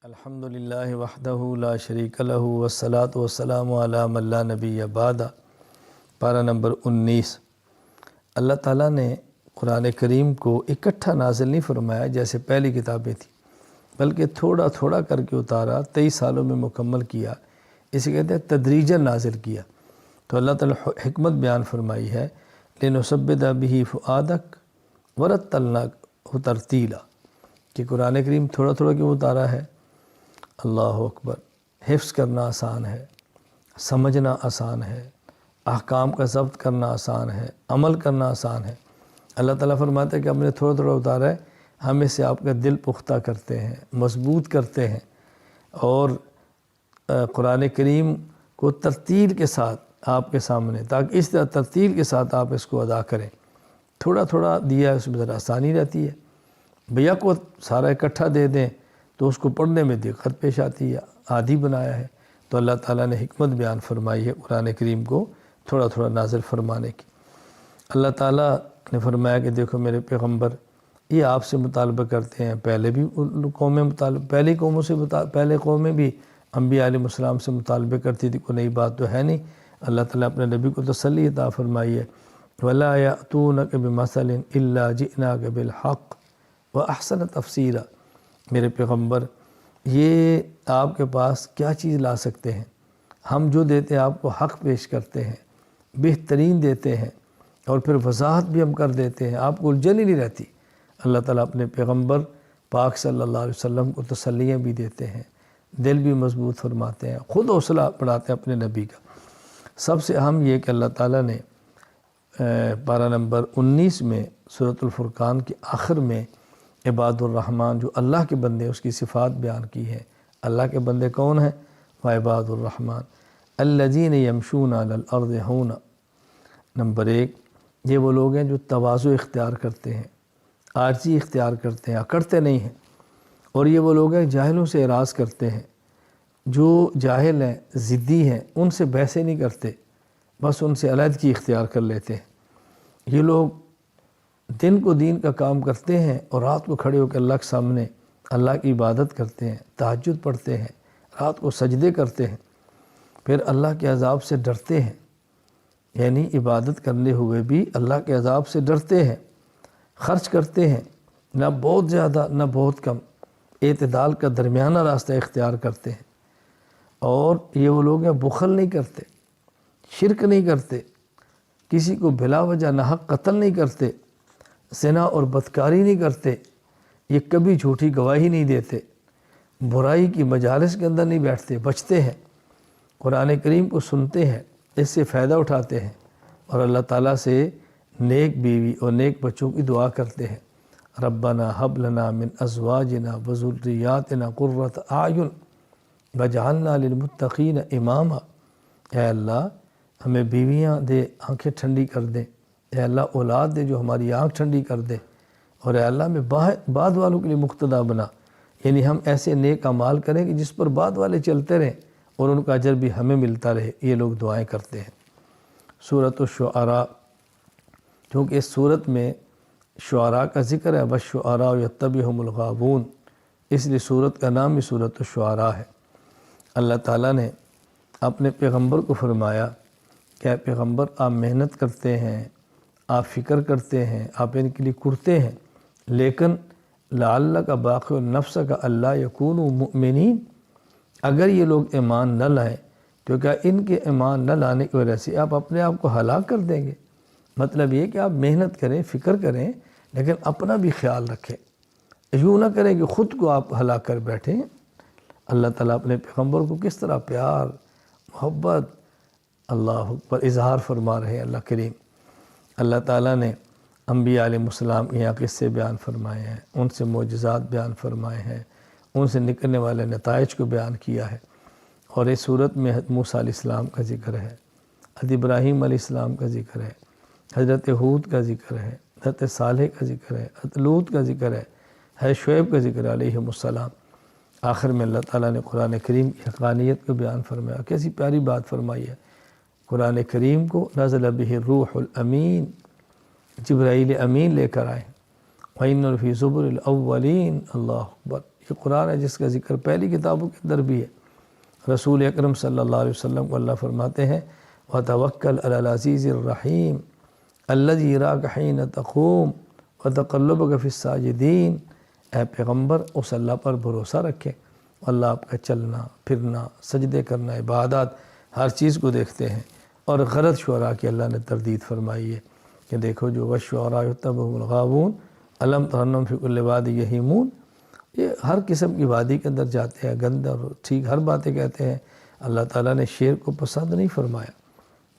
الحمدللہ وحدہ لا شریک لہ والصلاۃ والسلام علی من لا نبی بعد۔ پارہ نمبر 19۔ اللہ تعالیٰ نے قرآن کریم کو اکٹھا نازل نہیں فرمایا جیسے پہلی کتابیں تھیں، بلکہ تھوڑا تھوڑا کر کے اتارا، 23 سالوں میں مکمل کیا۔ اسے کہتے ہیں تدریجاً نازل کیا۔ تو اللہ تعالیٰ حکمت بیان فرمائی ہے، لِنُثَبِّتَ بِهِ فُؤَادَكَ وَرَتَّلْنَاهُ تَرْتِيلًا، کہ قرآن کریم تھوڑا تھوڑا کیوں اتارا ہے؟ اللہ اکبر۔ حفظ کرنا آسان ہے، سمجھنا آسان ہے، احکام کا ضبط کرنا آسان ہے، عمل کرنا آسان ہے۔ اللہ تعالیٰ فرماتا ہے کہ ہم نے تھوڑا تھوڑا اتارا ہے، ہم اس سے آپ کا دل پختہ کرتے ہیں، مضبوط کرتے ہیں، اور قرآن کریم کو ترتیل کے ساتھ آپ کے سامنے، تاکہ اس طرح ترتیل کے ساتھ آپ اس کو ادا کریں۔ تھوڑا تھوڑا دیا ہے، اس میں ذرا آسانی رہتی ہے۔ بھیا کو سارا اکٹھا دے دیں تو اس کو پڑھنے میں دقت پیش آتی ہے، عادی بنایا ہے۔ تو اللہ تعالیٰ نے حکمت بیان فرمائی ہے قرآن کریم کو تھوڑا تھوڑا نازل فرمانے کی۔ اللہ تعالیٰ نے فرمایا کہ دیکھو میرے پیغمبر یہ آپ سے مطالبہ کرتے ہیں، پہلے بھی قومیں پہلے قومیں بھی انبیاء علیہ السلام سے مطالبہ کرتی تھی، کوئی نئی بات تو ہے نہیں۔ اللہ تعالیٰ اپنے نبی کو تسلی عطا فرمائی ہے، وَلَا يَأْتُونَكَ بِمَثَلٍ إِلَّا جِئْنَاكَ بِالْحَقِّ وَأَحْسَنَ تَفْسِيرًا۔ میرے پیغمبر یہ آپ کے پاس کیا چیز لا سکتے ہیں؟ ہم جو دیتے ہیں آپ کو حق پیش کرتے ہیں، بہترین دیتے ہیں، اور پھر وضاحت بھی ہم کر دیتے ہیں، آپ کو الجھن ہی نہیں رہتی۔ اللہ تعالیٰ اپنے پیغمبر پاک صلی اللہ علیہ وسلم کو تسلیاں بھی دیتے ہیں، دل بھی مضبوط فرماتے ہیں، خود حوصلہ بڑھاتے ہیں اپنے نبی کا۔ سب سے اہم یہ کہ اللہ تعالیٰ نے پارہ نمبر 19 میں سورۃ الفرقان کے آخر میں عباد الرحمن جو اللہ کے بندے اس کی صفات بیان کی ہے۔ اللہ کے بندے کون ہیں؟ وعباد الرحمن الذین یمشون علی الارض ہونا۔ نمبر 1، یہ وہ لوگ ہیں جو تواضع اختیار کرتے ہیں، عاجزی اختیار کرتے ہیں، اکڑتے نہیں ہیں۔ اور یہ وہ لوگ ہیں جاہلوں سے اعراض کرتے ہیں، جو جاہل ہیں، ضدی ہیں، ان سے بحثیں نہیں کرتے، بس ان سے علیحدگی اختیار کر لیتے ہیں۔ یہ لوگ دن کو دین کا کام کرتے ہیں اور رات کو کھڑے ہو کے اللہ کے سامنے اللہ کی عبادت کرتے ہیں، تہجد پڑھتے ہیں، رات کو سجدے کرتے ہیں، پھر اللہ کے عذاب سے ڈرتے ہیں، یعنی عبادت کرنے ہوئے بھی اللہ کے عذاب سے ڈرتے ہیں، خرچ کرتے ہیں، نہ بہت زیادہ نہ بہت کم، اعتدال کا درمیانہ راستہ اختیار کرتے ہیں۔ اور یہ وہ لوگ ہیں بخل نہیں کرتے، شرک نہیں کرتے، کسی کو بلا وجہ ناحق قتل نہیں کرتے، زنا اور بدکاری نہیں کرتے، یہ کبھی جھوٹی گواہی نہیں دیتے، برائی کی مجالس کے اندر نہیں بیٹھتے، بچتے ہیں، قرآن کریم کو سنتے ہیں، اس سے فائدہ اٹھاتے ہیں، اور اللہ تعالیٰ سے نیک بیوی اور نیک بچوں کی دعا کرتے ہیں۔ ربنا ہب لنا من ازواجنا وذریاتنا قرۃ اعین وجعلنا للمتقین اماما۔ اے اللہ ہمیں بیویاں دے، آنکھیں ٹھنڈی کر دے، اے اللہ اولاد دے جو ہماری آنکھ ٹھنڈی کر دے، اور اے اللہ ہمیں بعد والوں کے لیے مقتدا بنا، یعنی ہم ایسے نیک اعمال کریں کہ جس پر بعد والے چلتے رہیں اور ان کا اجر بھی ہمیں ملتا رہے۔ یہ لوگ دعائیں کرتے ہیں۔ سورۃ الشعراء، کیونکہ اس سورت میں شعراء کا ذکر ہے، والشعراء یتبعہم الغاوون، اس لیے سورت کا نام بھی سورۃ الشعراء ہے۔ اللہ تعالیٰ نے اپنے پیغمبر کو فرمایا کہ اے پیغمبر آپ محنت کرتے ہیں، آپ فکر کرتے ہیں، آپ ان کے لیے کرتے ہیں، لیکن لعلک باخع نفس کا اللہ یکونوا مؤمنین، اگر یہ لوگ ایمان نہ لائیں تو کیا ان کے ایمان نہ لانے کی وجہ سے آپ اپنے آپ کو ہلاک کر دیں گے؟ مطلب یہ کہ آپ محنت کریں، فکر کریں، لیکن اپنا بھی خیال رکھیں، یوں نہ کریں کہ خود کو آپ ہلاک کر بیٹھیں۔ اللہ تعالیٰ اپنے پیغمبر کو کس طرح پیار، محبت، اللہ پر اظہار فرما رہے ہیں اللہ کریم۔ اللہ تعالیٰ نے انبیاء علیہ السلام کے یہاں قصے بیان فرمائے ہیں، ان سے معجزات بیان فرمائے ہیں، ان سے نکلنے والے نتائج کو بیان کیا ہے۔ اور اس صورت میں حضرت موسیٰ علیہ السلام کا ذکر ہے، حضرت ابراہیم علیہ السلام کا ذکر ہے، حضرت ہود کا ذکر ہے، حضرت صالح کا ذکر ہے، حضرت لوط کا ذکر ہے، حضرت شعیب کا ذکر ہے علیہ السلام۔ آخر میں اللہ تعالیٰ نے قرآن کریم کی حقانیت کو بیان فرمایا۔ کیسی پیاری بات فرمائی ہے، قرآن کریم کو نزل بہ الروح الامین، جبرائیل امین لے کر آئے، وَإِنَّ فِي زُبُرِ الْأَوَّلِينَ اللہ اکبر۔ یہ قرآن ہے جس کا ذکر پہلی کتابوں کے اندر بھی ہے۔ رسول اکرم صلی اللہ علیہ وسلم کو اللہ فرماتے ہیں وَتَوَكَّلْ عَلَى الْعَزِيزِ الرَّحِيمِ الَّذِي يَرَاكَ حِينَ تَقُومُ وَتَقَلُّبَكَ فِي السَّاجِدِينَ۔ اے پیغمبر اس اللہ پر بھروسہ رکھیں، اللہ آپ کا چلنا پھرنا سجدے کرنا عبادات ہر چیز کو دیکھتے ہیں۔ اور غرض شعراء کی اللہ نے تردید فرمائی ہے کہ دیکھو جو وَالشُّعَرَاءُ يَتَّبِعُهُمُ الْغَاوُونَ أَلَمْ تَرَ أَنَّهُمْ فِي كُلِّ وَادٍ يَهِيمُونَ۔ یہ ہر قسم کی وادی کے اندر جاتے ہیں، گندے اور ٹھیک ہر باتیں کہتے ہیں۔ اللہ تعالیٰ نے شعر کو پسند نہیں فرمایا،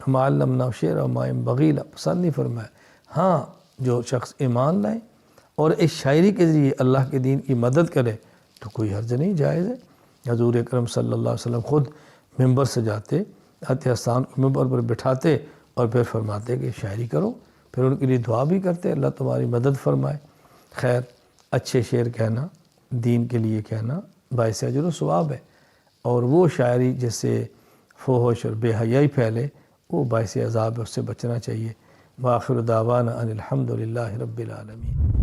وَمَا عَلَّمْنَاهُ الشِّعْرَ وَمَا يَنبَغِي لَهُ، پسند نہیں فرمایا۔ ہاں جو شخص ایمان لائے اور اس شاعری کے ذریعے اللہ کے دین کی مدد کرے تو کوئی حرج نہیں، جائز ہے۔ حضور اکرم صلی اللہ علیہ وسلم خود ممبر سے جاتے، آتے آستان کو ممبر پر بٹھاتے اور پھر فرماتے کہ شاعری کرو، پھر ان کے لیے دعا بھی کرتے اللہ تمہاری مدد فرمائے۔ خیر، اچھے شعر کہنا، دین کے لیے کہنا باعث اجر و ثواب ہے، اور وہ شاعری جس سے فحش اور بے حیائی پھیلے وہ باعث عذاب ہے، اس سے بچنا چاہیے۔ وآخر دعوانا ان الحمد للہ رب العالمین۔